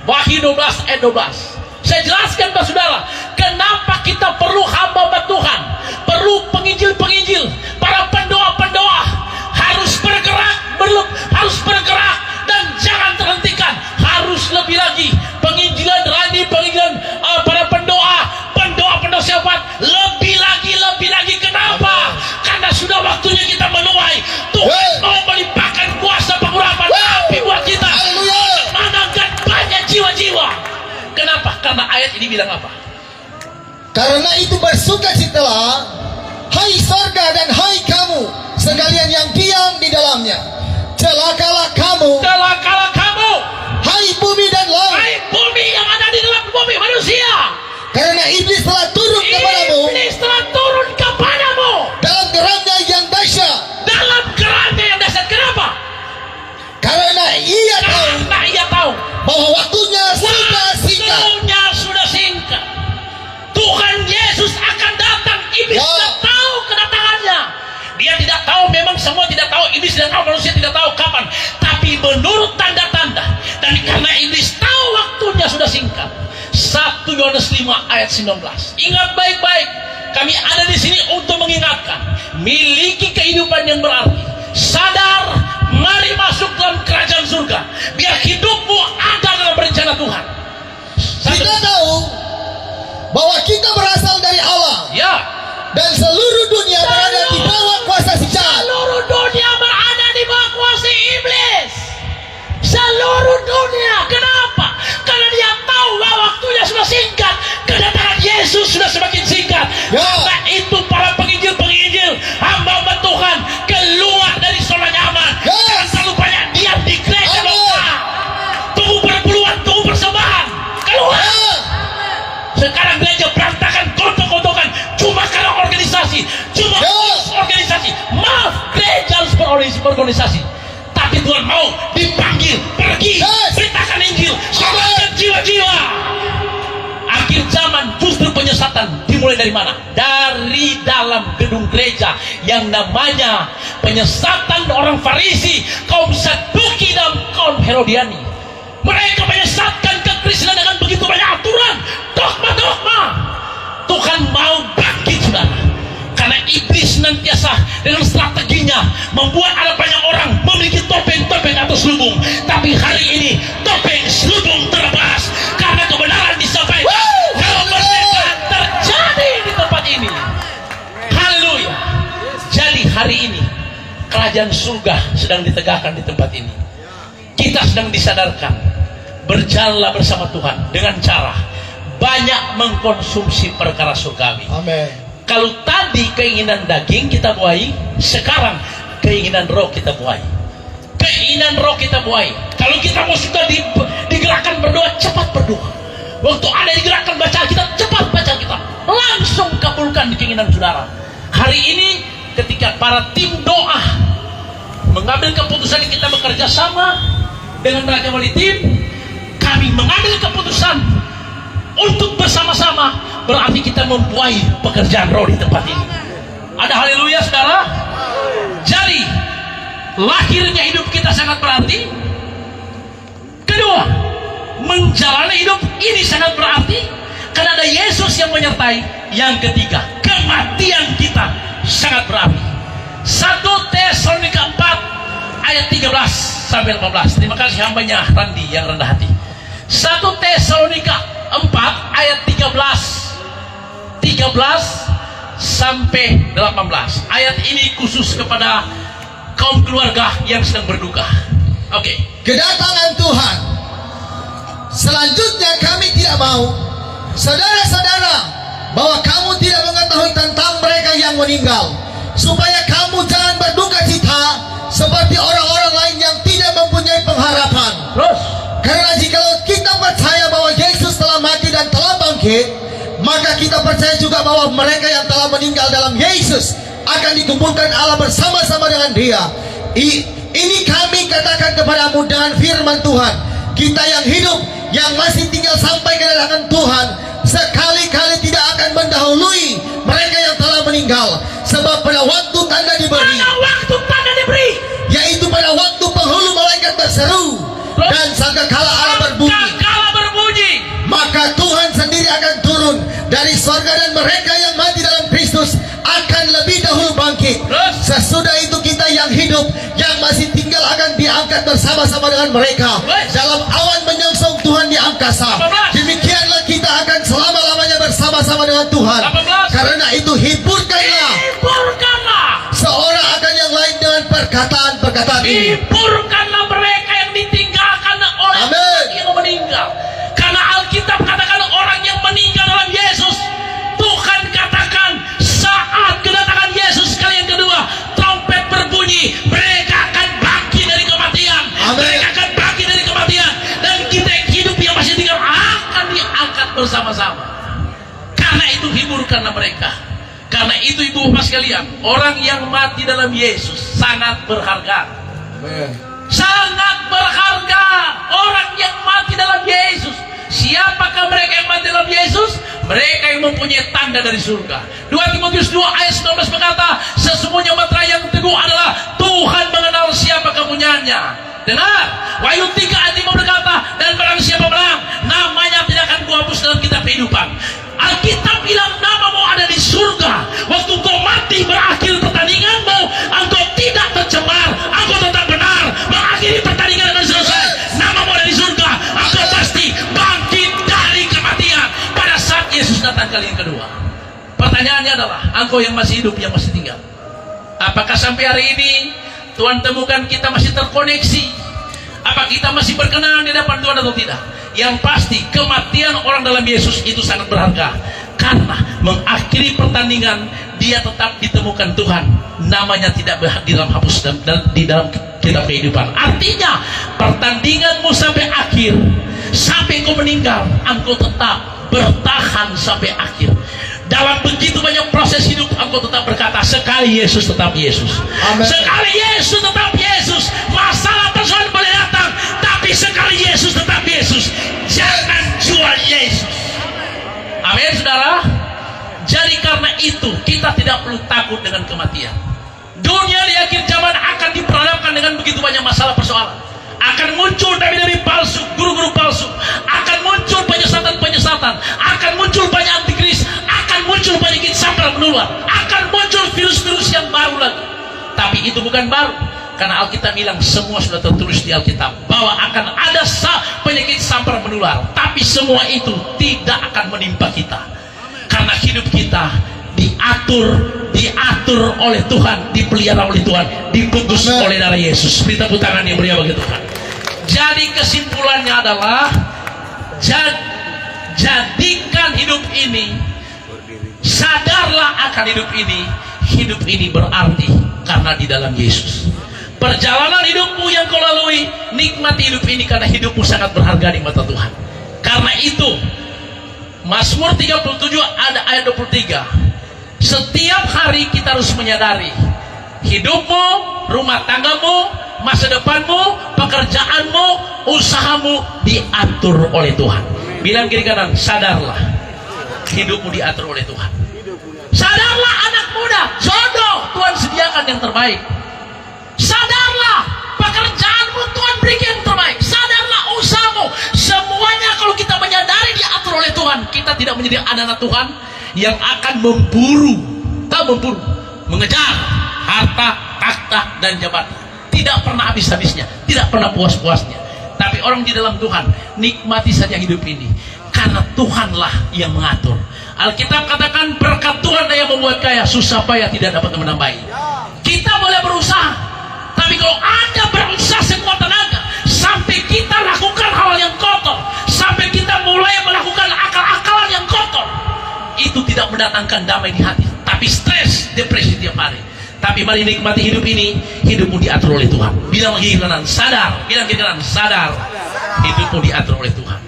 Wahyu 12 ayat 12. Saya jelaskan Pak Saudara, kenapa kita perlu hamba Tuhan, perlu penginjil-penginjil, para pendoa-pendoa harus bergerak dan jangan terhentikan, harus lebih lagi penginjilan para pendoa syafat lebih lagi. Kenapa? Karena sudah waktunya kita menuai. Tuhan mau melimpahkan kuasa pengurapan api buat kita, menangkan banyak jiwa-jiwa. Kenapa? Karena ayat ini bilang apa? Karena itu bersukacitalah, hai sorga dan hai kamu sekalian yang diam di dalamnya. Celakalah kamu, hai bumi dan laut, hai bumi yang ada di dalam bumi manusia. karena iblis telah turun kepadamu dalam geramnya yang dahsyat. Kenapa? Karena ia tahu bahwa waktunya sudah singkat. Waktunya sudah singkat. Tuhan Yesus akan datang. Iblis Ya. tidak tahu kedatangannya. Dia tidak tahu, memang semua tidak tahu. Iblis tidak tahu, manusia tidak tahu kapan. Tapi menurut tanda-tanda, dan karena iblis tahu waktunya sudah singkat. 1 Yohanes 5 ayat 19. Ingat baik-baik. Kami ada di sini untuk mengingatkan. Miliki kehidupan yang berarti. Sadar, mari masuk dalam kerajaan surga. Biar hidupmu ada dalam rencana Tuhan. Kita tahu bahwa kita berasal dari Allah Ya, dan seluruh dunia berada di bawah kuasa si jahat. seluruh dunia berada di bawah kuasa iblis. Seluruh dunia. Kenapa? Karena dia tahu bahwa waktunya sudah singkat. Kedatangan Yesus sudah semakin singkat. Ya. Karena itu para penginjil, hamba-hamba Tuhan keluar dari zona nyaman. Yes. Jangan terlalu banyak diam di gereja Amen. lokal. Tunggu perpuluhan, tunggu persembahan. Keluar. Ya. Sekarang gereja berantakan, kotok-kotokan, cuma karena organisasi, cuma Yes. organisasi. Maaf, gereja harus berorganisasi. Tapi Tuhan mau dipanggil, pergi, Yes. beritakan Injil, selamatkan jiwa-jiwa. Akhir zaman justru penyesatan dimulai dari mana? Dari dalam gedung gereja yang namanya penyesatan orang Farisi, kaum Saduki dan kaum Herodiani. Mereka menyesatkan kekristenan dengan begitu banyak aturan, dogma-dogma. Tuhan mau bangkit, saudara. Karena iblis senantiasa dengan strateginya membuat ada banyak orang memiliki topeng-topeng atau selubung. Tapi hari ini topeng selubung terlepas karena kebenaran disampaikan. Kemerdekaan terjadi di tempat ini. Haleluya. Jadi hari ini kerajaan surga sedang ditegakkan di tempat ini. Kita sedang disadarkan berjalanlah bersama Tuhan dengan cara banyak mengkonsumsi perkara surgawi. Amin. Kalau tadi keinginan daging kita buai, sekarang keinginan roh kita buai. Keinginan roh kita buai. Kalau kita mau suka digerakkan berdoa, cepat berdoa. Waktu ada digerakkan baca Alkitab, cepat baca Alkitab. Langsung kabulkan keinginan saudara. Hari ini ketika para tim doa mengambil keputusan kita bekerja sama dengan Raja Wali Tim, kami mengambil keputusan untuk bersama-sama, berarti kita membuai pekerjaan roh di tempat ini. Ada haleluya, saudara. Jadi lahirnya hidup kita sangat berarti. Kedua, menjalani hidup ini sangat berarti karena ada Yesus yang menyertai. Yang ketiga, kematian kita sangat berarti. 1 Tesalonika 4 ayat 13 sampai 18. Terima kasih hambanya Randi yang rendah hati. 1 Tesalonika 4 ayat 13 sampai 18. Ayat ini khusus kepada kaum keluarga yang sedang berduka. Oke. Kedatangan Tuhan. Selanjutnya kami tidak mau, saudara-saudara, bahwa kamu tidak mengetahui tentang mereka yang meninggal, supaya kamu jangan berduka cita seperti orang-orang lain yang tidak mempunyai pengharapan. Terus. Karena jikalau kita percaya bahwa Yesus telah mati dan telah bangkit, maka kita percaya juga bahwa mereka yang telah meninggal dalam Yesus akan dikumpulkan Allah bersama-sama dengan Dia. Ini kami katakan kepadamu dengan firman Tuhan. Kita yang hidup, yang masih tinggal sampai kedatangan Tuhan, sekali-kali tidak akan mendahului mereka yang telah meninggal. Sebab pada waktu tanda diberi, yaitu pada waktu penghulu malaikat berseru dan sangkakala Allah berbunyi, maka Tuhan sendiri akan turun dari surga dan mereka yang mati dalam Kristus akan lebih dahulu bangkit. Sesudah itu kita yang hidup, yang masih tinggal akan diangkat bersama-sama dengan mereka dalam awan menyongsong Tuhan di angkasa. Demikianlah kita akan selama-lamanya bersama-sama dengan Tuhan. Karena itu hiburkanlah seorang akan yang lain dengan perkataan-perkataan ini. Hiburkanlah mereka yang ditinggalkan oleh Amin. orang yang meninggal. Karena Alkitab katakan orang yang meninggal dalam Yesus, Tuhan katakan saat kedatangan Yesus kali yang kedua, trompet berbunyi, mereka akan bangkit dari kematian. Amin. Mereka akan bangkit dari kematian, dan kita yang hidup yang masih tinggal akan diangkat bersama-sama. Karena itu hiburkanlah mereka. Karena itu ibu bapak sekalian, orang yang mati dalam Yesus sangat berharga. Amin. Sangat berharga. Orang yang mati dalam siapakah mereka yang mati dalam Yesus? Mereka yang mempunyai tanda dari surga. 2 Timotius 2 ayat 19 berkata, sesungguhnya materai yang teguh adalah Tuhan mengenal siapa kepunyaannya. Dengar, Wahyu 3 ayat 5 berkata, dan barang siapa menang, namanya tidak akan kuhapus dalam kitab kehidupan. Alkitab bilang namamu ada di surga. Waktu kau mati berakhir pertandinganmu, engkau tidak tercemar, engkau tetap benar, mengakhiri pertandingan dengan selesai. Namamu ada di surga, engkau pasti bangkit dari kematian pada saat Yesus datang kali yang kedua. Pertanyaannya adalah, engkau yang masih hidup, yang masih tinggal, apakah sampai hari ini Tuhan temukan kita masih terkoneksi? Apa kita masih berkenan di depan Tuhan atau tidak? Yang pasti kematian orang dalam Yesus itu sangat berharga, karena mengakhiri pertandingan dia tetap ditemukan Tuhan, namanya tidak di dalam hapus dan di dalam kitab kehidupan. Artinya pertandinganmu sampai akhir, sampai kau meninggal, engkau tetap bertahan sampai akhir. Dalam begitu banyak proses hidup, engkau tetap berkata, sekali Yesus tetap Yesus. Amen. Sekali Yesus tetap Yesus. Masalah persoalan boleh datang, tapi sekali Yesus tetap Yesus. Jangan jual Yesus. Amin, saudara. Jadi karena itu kita tidak perlu takut dengan kematian. Dunia di akhir zaman akan diperhadapkan dengan begitu banyak masalah persoalan. Akan muncul nabi-nabi palsu, guru-guru palsu. Akan muncul penyesatan-penyesatan. Akan muncul banyak antikris. Akan muncul penyakit sampar menular. Akan muncul virus-virus yang baru lagi. Tapi itu bukan baru, karena Alkitab bilang semua sudah tertulis di Alkitab bahwa akan ada penyakit sampar menular. Tapi semua itu tidak akan menimpa kita, karena hidup kita diatur oleh Tuhan, dipelihara oleh Tuhan, dibungkus oleh darah Yesus. Beri tepuk tangan yang meriah bagi Tuhan. Jadi kesimpulannya adalah, jadikan hidup ini, sadarlah akan hidup ini. Hidup ini berarti karena di dalam Yesus. Perjalanan hidupmu yang kau lalui, nikmati hidup ini karena hidupmu sangat berharga di mata Tuhan. Karena itu Mazmur 37 ada ayat 23. Setiap hari kita harus menyadari hidupmu, rumah tanggamu, masa depanmu, pekerjaanmu, usahamu diatur oleh Tuhan. Bilang kiri kanan, sadarlah hidupmu diatur oleh Tuhan. Sadarlah anak muda, jodoh Tuhan sediakan yang terbaik. Sadarlah pekerjaanmu, Tuhan berikan yang terbaik. Sadarlah usahamu, semuanya kalau kita menyadari diatur oleh Tuhan, kita tidak menjadi anak-anak Tuhan yang akan memburu, mengejar harta, takhta, dan jabatan. Tidak pernah habis-habisnya, tidak pernah puas-puasnya. Tapi orang di dalam Tuhan, nikmati saja hidup ini, karena Tuhanlah yang mengatur. Alkitab katakan berkat Tuhan yang membuat kaya, susah payah tidak dapat menambahi. Kita boleh berusaha, tapi kalau Anda berusaha sekuat tenaga sampai kita lakukan hal yang kotor, sampai kita mulai melakukan akal-akalan yang kotor, itu tidak mendatangkan damai di hati, tapi stres, depresi tiap hari. Tapi mari nikmati hidup ini, hidupmu diatur oleh Tuhan. Bilang lagi kanan, sadar. Bilang kiri kanan, sadar. Hidupmu diatur oleh Tuhan.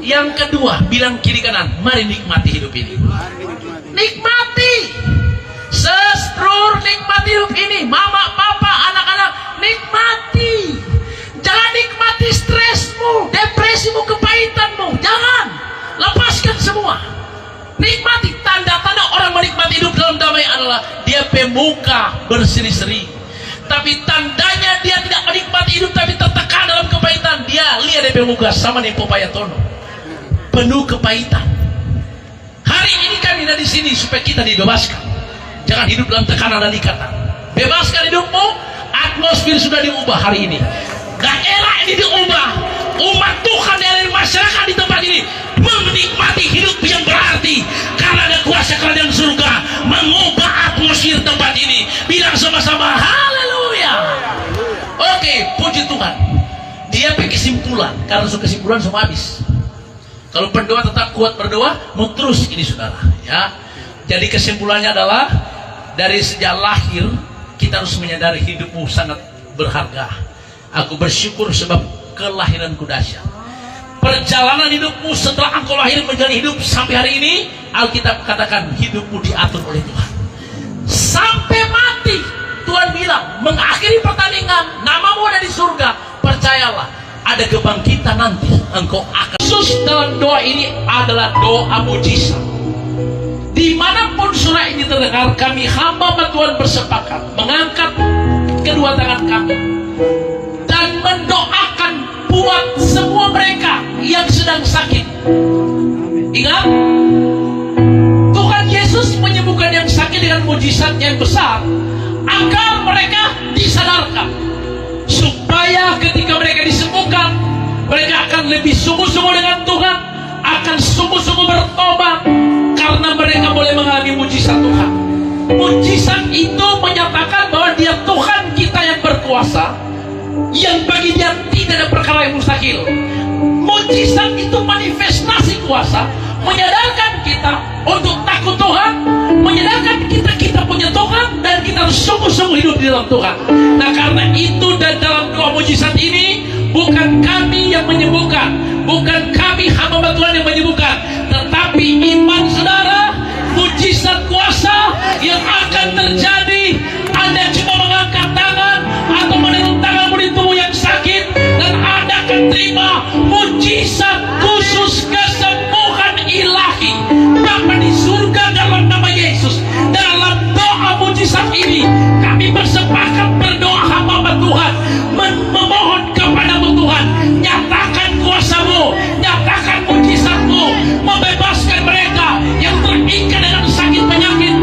Yang kedua, bilang kiri kanan, mari nikmati hidup ini. Nikmati. Sestrur, nikmati hidup ini. Mama, papa, anak-anak, nikmati. Jangan nikmati stresmu, depresimu, kepahitanmu. Jangan. Lepaskan semua. Nikmati. Tanda-tanda orang menikmati hidup dalam damai adalah dia pemuka berseri-seri. Tapi tandanya dia tidak menikmati hidup tapi tertekan dalam kepahitan, dia lihat dia pemuka sama nih Popaya Tono, penuh kepahitan. Hari ini kami ada di sini supaya kita dibebaskan. Jangan hidup dalam tekanan dan ikatan. Bebaskan hidupmu. Atmosfer sudah diubah hari ini. Daerah ini diubah. Umat Tuhan dari masyarakat di tempat ini menikmati hidup yang berarti karena ada kuasa kerajaan surga mengubah atmosfer tempat ini. Bilang sama-sama haleluya. Oke, puji Tuhan. Dia pakai kesimpulan, karena kesimpulan semua habis. Kalau berdoa tetap kuat berdoa, mau terus ini saudara, ya. Jadi kesimpulannya adalah dari sejak lahir kita harus menyadari hidupmu sangat berharga. Aku bersyukur sebab kelahiranku dahsyat. Perjalanan hidupmu setelah engkau lahir menjadi hidup sampai hari ini, Alkitab katakan hidupmu diatur oleh Tuhan. Sampai mati, Tuhan bilang, mengakhiri pertandingan, namamu ada di surga. Percayalah, ada kebangkitan nanti, engkau akan Yesus dalam doa ini adalah doa mujizat. Dimanapun surah ini terdengar, kami hamba Tuhan bersepakat mengangkat kedua tangan kami dan mendoakan buat semua mereka yang sedang sakit. Ingat, Tuhan Yesus menyembuhkan yang sakit dengan mujizat yang besar agar mereka disadarkan, supaya ketika mereka disembuhkan, mereka akan lebih sungguh-sungguh dengan Tuhan, akan sungguh-sungguh bertobat, karena mereka boleh mengalami mujizat Tuhan. Mujizat itu menyatakan bahwa Dia Tuhan kita yang berkuasa, yang bagi Dia tidak ada perkara yang mustahil. Mujizat itu manifestasi kuasa, menyadarkan kita untuk takut Tuhan, menyadarkan kita punya Tuhan, dan kita harus sungguh-sungguh hidup di dalam Tuhan. Nah, karena itu dan dalam doa mujizat ini, bukan kami yang menyembuhkan, bukan kami hamba Tuhan yang menyembuhkan, tetapi iman saudara, mujizat kuasa yang akan terjadi. Anda cuma mengangkat tangan atau menaruh tanganmu di tubuh yang sakit, dan Anda akan terima mujizat khusus kesembuhan ilahi Bapa di surga dalam nama Yesus. Dalam doa mujizat ini kami bersepakat berdoa hamba Tuhan, memohon kepadamu Tuhan, nyatakan kuasa-Mu, nyatakan mujizat-Mu, membebaskan mereka yang terikat dengan sakit penyakit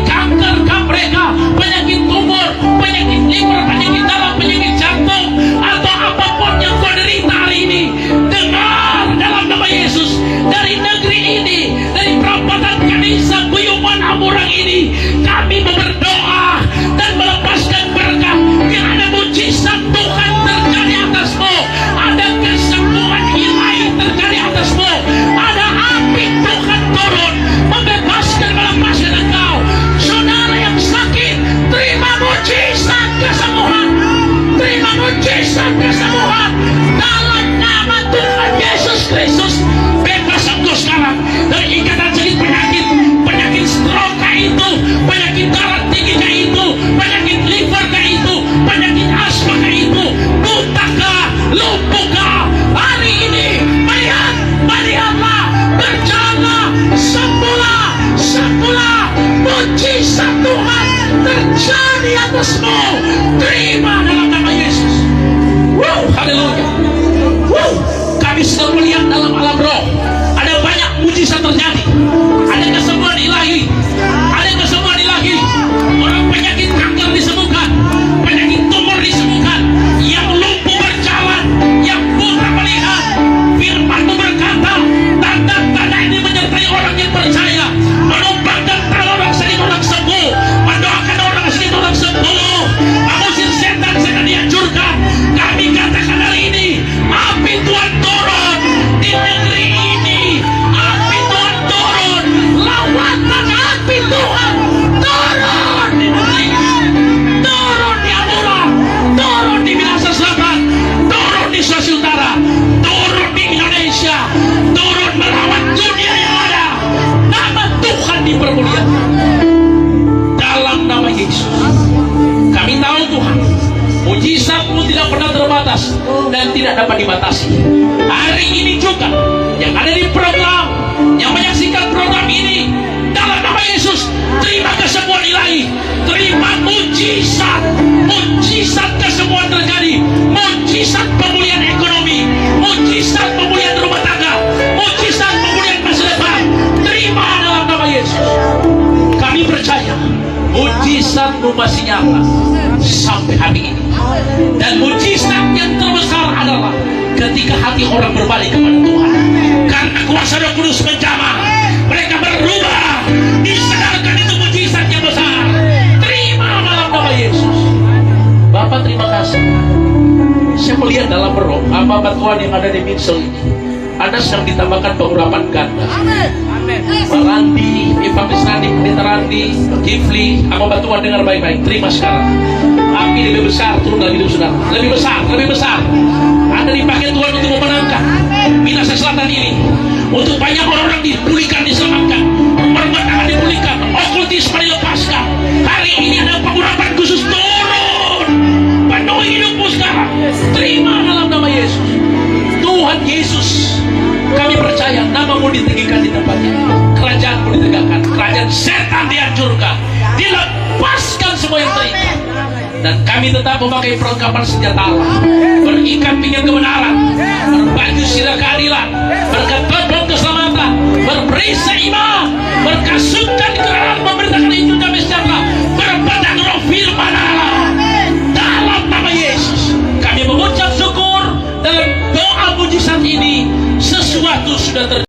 kanker mereka, penyakit tumor, penyakit liver, penyakit dalam, penyakit jantung, atau apapun yang kau derita hari ini. Dengar dalam nama Yesus, dari negeri ini, dari perempatan Kanisa Guyuman Amurang ini, kami berdoa dan melepaskan berkat. Biar ada mujizat Tuhan terjadi atasmu, ada kesembuhan ilahi terjadi atasmu, ada api Tuhan turun membebaskan, melepaskan engkau. Saudara yang sakit, terima mujizat kesembuhan, terima mujizat kesembuhan dalam nama Tuhan Yesus Kristus. Bebas engkau sekarang dari ikatan sakit penyakit, penyakit stroke itu, penyakit darah tinggi itu, penyakit liver itu, penyakit asma itu, butakah, lumpuhkah hari ini? Melihatlah, berjalanlah, sembuhlah, mujizat Tuhan terjadi atasmu. Terima dalam nama Yesus. Haleluya. Kami sedang melihat dalam alam roh, ada banyak mujizat terjadi, ada kesembuhan ilahi, ada kesembuhan ilahi. Orang penyakit kanker disembuhkan, penyakit tumor disembuhkan, yang lumpuh berjalan, yang buta melihat. Firman-Mu berkata, tanda-tanda ini menyertai orang yang percaya, menumpangkan tangan orang sakit orang sembuh, mendoakan orang sakit orang sembuh, mengusir setan-setan dihancurkan. Kami katakan hari ini, api Tuhan turun di negeri ini, api Tuhan turun, lawatan api Tuhan turun di negeri ini, turun di Amura, turun di Minahasa Selatan, turun di Sulawesi Utara, turun di Indonesia, turun merawat dunia yang ada. Nama Tuhan dipermuliakan dalam nama Yesus. Kami tahu Tuhan, mujizat-Mu tidak pernah terbatas dan tidak dapat dibatasi. Hari ini juga yang ada di program, yang menyaksikan program ini, dalam nama Yesus, terima kesembuhan ilahi, terima mujizat kesembuhan terjadi, mujizat pemulihan ekonomi, mujizat pemulihan rumah tangga, mujizat pemulihan masa depan. Terima dalam nama Yesus. Kami percaya mujizat-Mu masih nyata sampai hari ini. Dan mujizat yang terbesar adalah ketika hati orang berbalik kepada Tuhan. Karena kuasa Roh Kudus menjamah, mereka berubah, disadarkan. Itu mujizat yang besar. Terima dalam nama Yesus. Bapak terima kasih. Saya melihat dalam roh hamba Tuhan yang ada di Minsel ini, Anda sedang ditambahkan pengurapan ganda. Pak Randi, Evangelis Randi, Pendeta Randi, Kifli, hamba Tuhan dengar baik-baik. Terima sekarang. Api lebih besar turun dalam hidup saudara. Lebih besar. Anda dipakai Tuhan untuk memenangkan Minahasa Selatan ini, untuk banyak orang-orang dipulihkan, diselamatkan, permatangan dipulihkan, okultisme dilepaskan. Hari ini ada pengurapan khusus turun, penuhi hidupmu sekarang. Terima dalam nama Yesus. Tuhan Yesus semua yang terikat. Dan kami tetap memakai perlengkapan senjata Allah, berikat pinggan kebenaran, berbaju sirah keadilan, berkebun keselamatan, berperisai iman, berkasutkan kebenaran, memberitakan Injil damai sejahtera, berpedang roh firman Allah. Dalam nama Yesus kami mengucap syukur. Dalam doa mujizat ini sesuatu sudah terjadi.